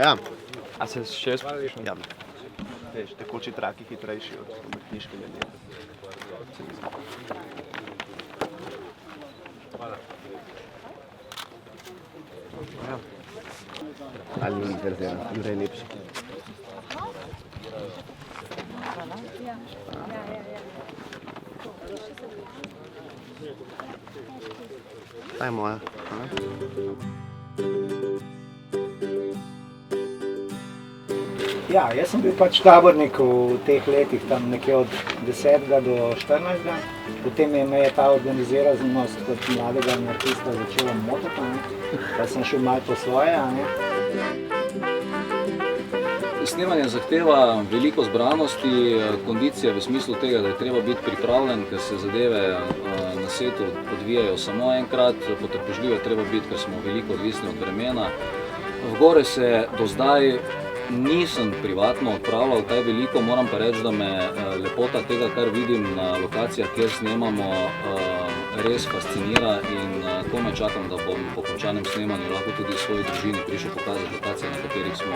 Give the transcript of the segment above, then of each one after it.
Ja. A se še jaz prišel? Ja. Veš, tekoči traki hitrejši od umetniške linije. Ja. Ali ni verzena, Jure je lepši. Ta je moja. Ja, jaz sem bil pač tabornik v teh letih, tam nekje od 10. do 14. Potem me je ta organiziranost kot mladega anarhista začela motati, pa sem šel malo po svoje. Snemanje zahteva veliko zbranosti, kondicije v smislu tega, da je treba biti pripravljen, ker se zadeve na setu odvijajo samo enkrat, potrpežljivo je treba biti, ker smo veliko odvisni od vremena. V gore se do zdaj nisem privatno odpravljal kaj veliko, moram pa reči, da me lepota tega, kar vidim na lokacijah, kjer snemamo, res fascinira in komaj čakam, da bom po končanem snemanju lahko tudi svoji družini prišel pokazati lokacije, na katerih smo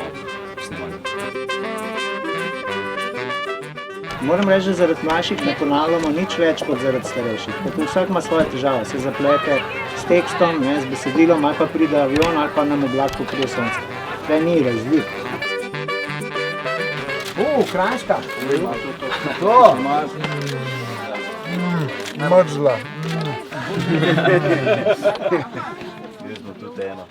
snemali. Moram reči, da zaradi mlajših ne ponavljamo nič več kot zaradi starejših. Ker vsak ima svoje težave, se zaplete s tekstom, z besedilom, ali pa pride avion, ali pa nam oblak pokrije sonce. Tukaj ni razlik. Kranjska! To! Mrzla. Jaz smo tudi eno.